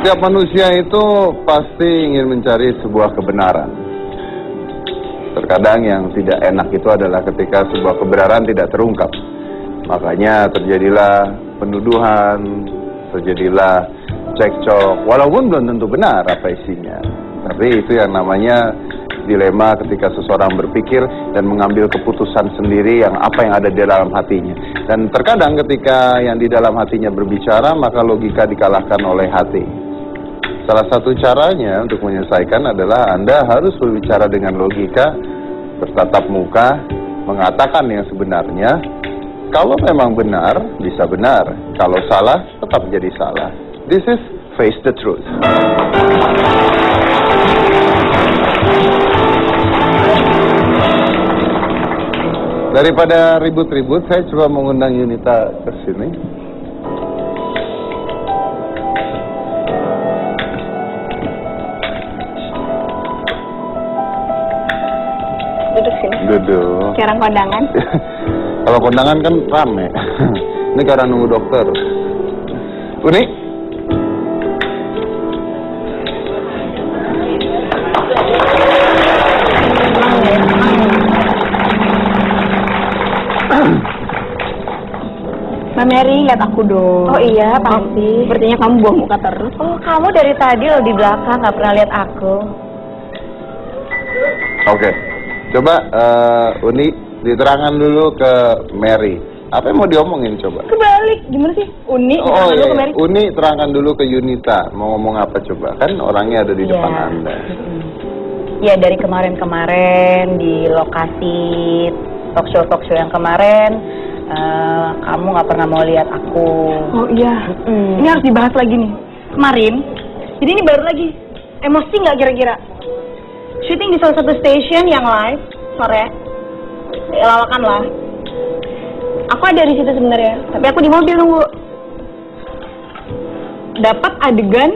Setiap manusia itu pasti ingin mencari sebuah kebenaran. Terkadang yang tidak enak itu adalah ketika sebuah kebenaran tidak terungkap. Makanya terjadilah penuduhan, terjadilah cekcok, walaupun belum tentu benar apa isinya. Tapi itu yang namanya dilema ketika seseorang berpikir dan mengambil keputusan sendiri yang apa yang ada di dalam hatinya. Dan terkadang ketika yang di dalam hatinya berbicara, maka logika dikalahkan oleh hati. Salah satu caranya untuk menyelesaikan adalah Anda harus berbicara dengan logika, bertatap muka, mengatakan yang sebenarnya. Kalau memang benar, bisa benar. Kalau salah, tetap jadi salah. This is face the truth. Daripada ribut-ribut, saya coba mengundang Yunita ke sini. Duduk sini. Duduk. Kayak orang kondangan. Kalau kondangan kan rame. Ini karena nunggu dokter. Uni? Mbak Mary, lihat aku dong. Oh iya, pasti. Sepertinya kamu buang muka terus. Oh, kamu dari tadi lo di belakang, nggak pernah lihat aku. Oke. Coba Uni diterangkan dulu ke Mary. Apa yang mau diomongin coba? Kebalik, gimana sih? Uni, Oh dulu iya, ke Mary. Uni terangkan dulu ke Yunita. Mau ngomong apa coba? Kan orangnya ada di depan Anda. Ya dari kemarin-kemarin di lokasi talk show yang kemarin, kamu nggak pernah mau lihat aku. Oh iya, ini harus dibahas lagi nih. Kemarin, jadi ini baru lagi. Emosi nggak kira-kira? Syuting di salah satu stasiun yang live sore, lawakan lah. Aku ada di situ sebenarnya, tapi aku di mobil nunggu. Dapat adegan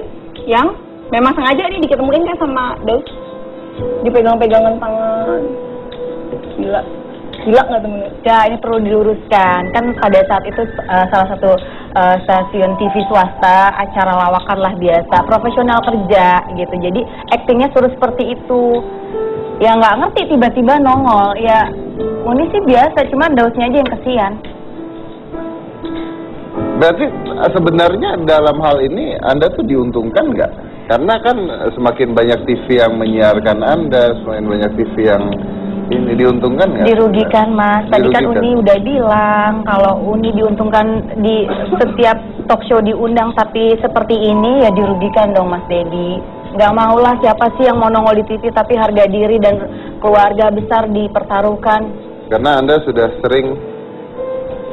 yang memang sengaja nih diketemuin kan sama Daus, dipegang-pegangan tangan. Gila nggak temen? Ya ini perlu diluruskan, kan pada saat itu salah satu stasiun TV swasta, acara lawakan lah biasa, profesional kerja gitu, jadi aktingnya suruh seperti itu. Ya nggak ngerti tiba-tiba nongol, ya Uni sih biasa, cuma Dausnya aja yang kesian. Berarti sebenarnya dalam hal ini Anda tuh diuntungkan nggak? Karena kan semakin banyak TV yang menyiarkan Anda, semakin banyak TV yang ini diuntungkan nggak? Dirugikan Mas, tadi kan Uni udah bilang kalau Uni diuntungkan di setiap talk show diundang, tapi seperti ini ya dirugikan dong Mas Dedi. Nggak maulah, siapa sih yang mau nongol di TV tapi harga diri dan keluarga besar dipertaruhkan. Karena Anda sudah sering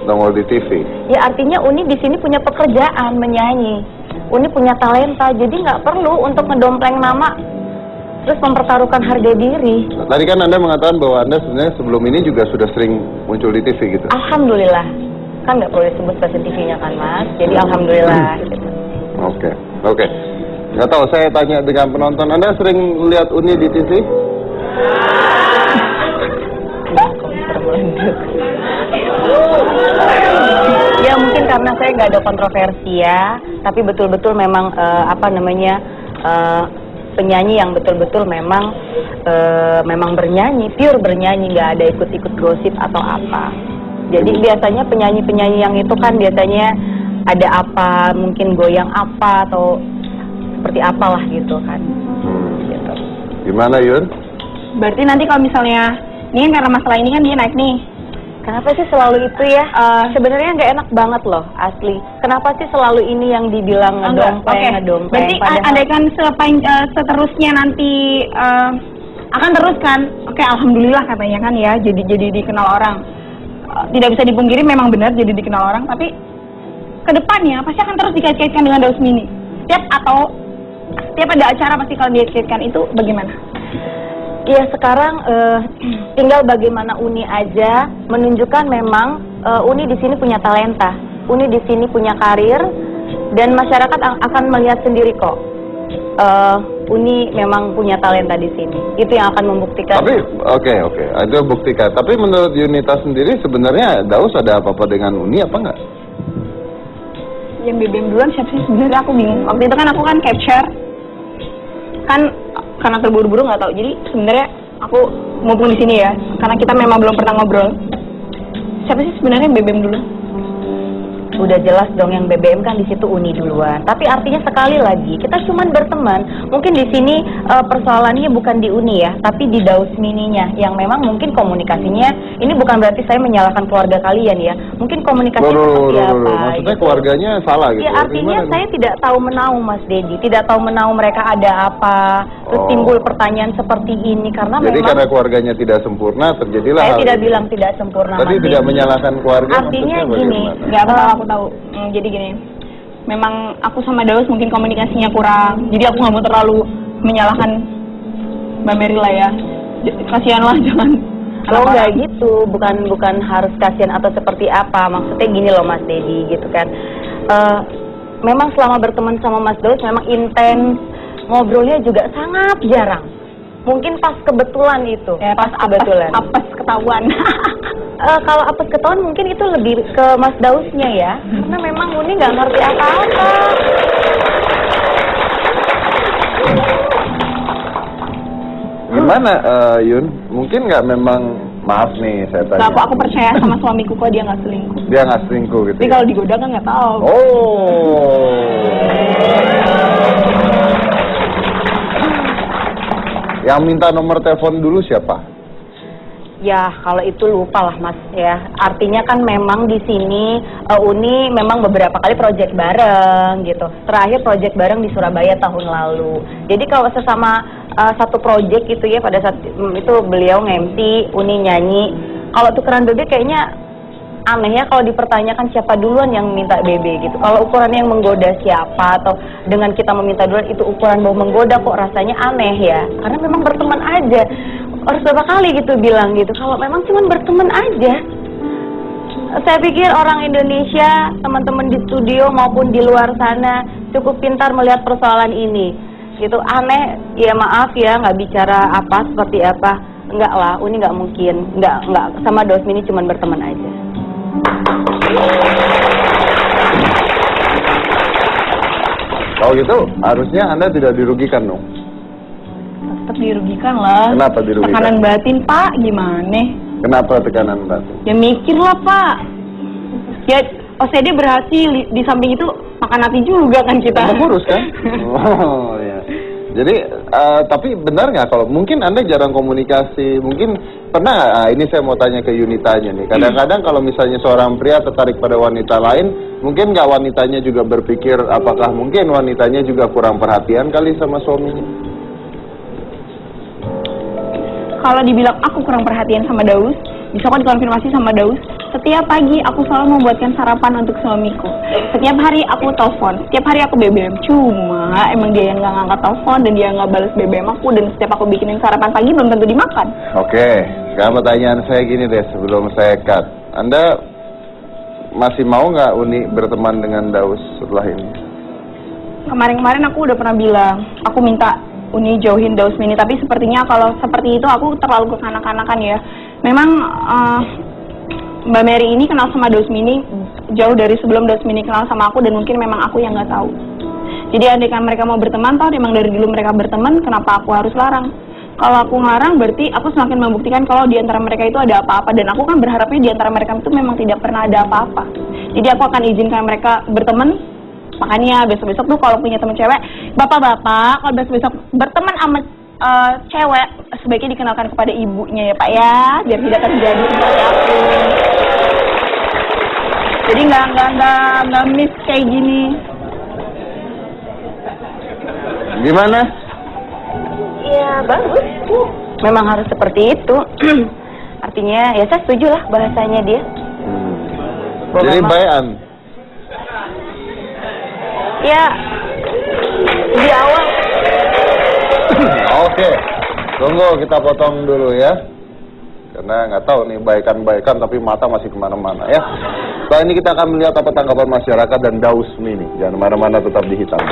nongol di TV. Ya artinya Uni di sini punya pekerjaan menyanyi, Uni punya talenta, jadi nggak perlu untuk ngedompleng nama terus mempertaruhkan harga diri. Tadi kan Anda mengatakan bahwa Anda sebenarnya sebelum ini juga sudah sering muncul di TV gitu. Alhamdulillah, kan nggak perlu disebut stasiun TV-nya kan Mas, jadi alhamdulillah gitu. Oke. Nggak tahu, saya tanya dengan penonton, Anda sering lihat Uni di TV? Ya mungkin karena saya nggak ada kontroversi ya, tapi betul-betul memang penyanyi yang betul-betul memang bernyanyi, pure bernyanyi, nggak ada ikut-ikut gosip atau apa. Jadi biasanya penyanyi-penyanyi yang itu kan biasanya ada apa, mungkin goyang apa atau seperti apalah gitu kan. Gitu. Gimana Yun? Berarti nanti kalau misalnya, ini karena masalah ini kan dia naik nih. Kenapa sih selalu itu ya? Sebenarnya nggak enak banget loh, asli. Kenapa sih selalu ini yang dibilang ngedompleng? Berarti andaikan seterusnya nanti akan terus kan? Oke, alhamdulillah katanya kan ya, jadi dikenal orang. Tidak bisa dipungkiri memang benar jadi dikenal orang, tapi kedepannya pasti akan terus dikait-kaitkan dengan Daus Mini. Setiap ada acara pasti kalau dikaitkan itu bagaimana? Ya sekarang tinggal bagaimana Uni aja menunjukkan memang Uni di sini punya talenta, Uni di sini punya karir, dan masyarakat akan melihat sendiri kok. Uni memang punya talenta di sini. Itu yang akan membuktikan. Tapi oke, ada buktikan. Tapi menurut Yunita sendiri sebenarnya Daus ada apa-apa dengan Uni apa enggak? yang BBM duluan siapa sih sebenarnya, aku bingung. Waktu itu kan aku kan capture, kan karena terburu-buru nggak tahu. Jadi sebenarnya aku mumpung di sini ya, karena kita memang belum pernah ngobrol. Siapa sih sebenarnya yang BBM duluan? Udah jelas dong yang BBM kan di situ Uni duluan. Tapi artinya sekali lagi kita cuman berteman. Mungkin di sini persoalannya bukan di Uni ya, tapi di Daus Mininya yang memang mungkin komunikasinya ini bukan berarti saya menyalahkan keluarga kalian ya. Mungkin komunikasinya seperti apa? Maksudnya gitu. keluarganya salah gitu. Ya artinya saya tidak tahu menau Mas Dedi, tidak tahu menau mereka ada apa. Terus timbul pertanyaan seperti ini karena jadi memang karena keluarganya tidak sempurna terjadilah. saya tidak bilang tidak sempurna. Tadi Mas tidak Dedi. menyalahkan keluarga. Artinya maksudnya gini, bagaimana? Nggak aku tahu. Jadi gini, memang aku sama Daus mungkin komunikasinya kurang. Jadi aku nggak mau terlalu menyalahkan Mbak Mary lah ya. Kasihan lah, jangan. Oh nggak gitu, bukan harus kasihan atau seperti apa. Maksudnya gini loh Mas Dedi gitu kan. Memang selama berteman sama Mas Daus memang intens, ngobrolnya juga sangat jarang. Mungkin pas kebetulan itu, Ya, pas kebetulan. Apes ketahuan. Kalau apes ketahuan mungkin itu lebih ke Mas Dausnya ya, karena memang Uni nggak ngerti apa-apa. Gimana Yun? Mungkin nggak memang, maaf nih saya tanya. Nah, aku percaya sama suamiku kok dia nggak selingkuh. Dia nggak selingkuh gitu. Tapi Ya? kalau digoda kan nggak tahu. Oh. Yang minta nomor telepon dulu siapa? Ya kalau itu lupa lah Mas ya. Artinya kan memang di sini Uni memang beberapa kali proyek bareng gitu. Terakhir proyek bareng di Surabaya tahun lalu. Jadi kalau sesama satu proyek gitu ya, pada saat itu beliau nge-MC, Uni nyanyi. Kalau tukeran BB kayaknya aneh ya kalau dipertanyakan siapa duluan yang minta BB gitu. Kalau ukurannya yang menggoda siapa atau dengan kita meminta duluan itu ukuran mau menggoda kok rasanya aneh ya. Karena memang berteman aja. Harus berapa kali gitu bilang gitu. Kalau memang cuma berteman aja. Saya pikir orang Indonesia, teman-teman di studio maupun di luar sana cukup pintar melihat persoalan ini. Gitu aneh, ya maaf ya nggak bicara apa seperti apa. Enggak lah, Uni nggak mungkin. Enggak sama Daus Mini cuma berteman aja. Kalau gitu harusnya Anda tidak dirugikan dong. Tetap dirugikan lah. Kenapa dirugikan? Tekanan batin Pak, gimana? Kenapa tekanan batin? Ya mikir lah Pak. Ya OCD berhasil, di samping itu makan hati juga kan kita. Mengurus kan? Oh ya. Jadi tapi benar nggak kalau mungkin Anda jarang komunikasi, mungkin pernah ini saya mau tanya ke Yunitanya nih. Kadang-kadang kalau misalnya seorang pria tertarik pada wanita lain, mungkin nggak wanitanya juga berpikir apakah mungkin wanitanya juga kurang perhatian kali sama suaminya? Kalau dibilang aku kurang perhatian sama Daus, bisa kok dikonfirmasi sama Daus. Setiap pagi aku selalu membuatkan sarapan untuk suamiku. Setiap hari aku telepon, setiap hari aku BBM. Cuma emang dia yang nggak ngangkat telepon dan dia nggak balas BBM aku, dan setiap aku bikinin sarapan pagi belum tentu dimakan. Oke, sekarang pertanyaan saya gini deh sebelum saya cut. Anda masih mau nggak Uni berteman dengan Daus setelah ini? Kemarin-kemarin aku udah pernah bilang, aku minta Uni jauhin Daus Mini, tapi sepertinya kalau seperti itu aku terlalu kekanak-kanakan ya. Memang Mbak Mary ini kenal sama Daus Mini jauh dari sebelum Daus Mini kenal sama aku, dan mungkin memang aku yang nggak tahu. Jadi andaikan mereka mau berteman, toh memang dari dulu mereka berteman, kenapa aku harus larang? Kalau aku ngarang berarti aku semakin membuktikan kalau di antara mereka itu ada apa-apa, dan aku kan berharapnya di antara mereka itu memang tidak pernah ada apa-apa. Jadi aku akan izinkan mereka berteman. Makanya besok-besok tuh kalau punya teman cewek, bapak-bapak kalau besok-besok berteman sama cewek, sebaiknya dikenalkan kepada ibunya ya Pak ya, biar tidak terjadi seperti aku. Jadi nggak miss kayak gini. Gimana? Ya bagus. Memang harus seperti itu. Artinya ya saya setuju lah bahasanya dia. Jadi memang- bayan. Ya di awal. Oke, tunggu kita potong dulu ya. Karena nggak tahu nih baikan-baikan tapi mata masih kemana-mana ya. Setelah ini kita akan melihat apa tanggapan masyarakat dan Daus Mini. Jangan kemana-mana, tetap di Hitam.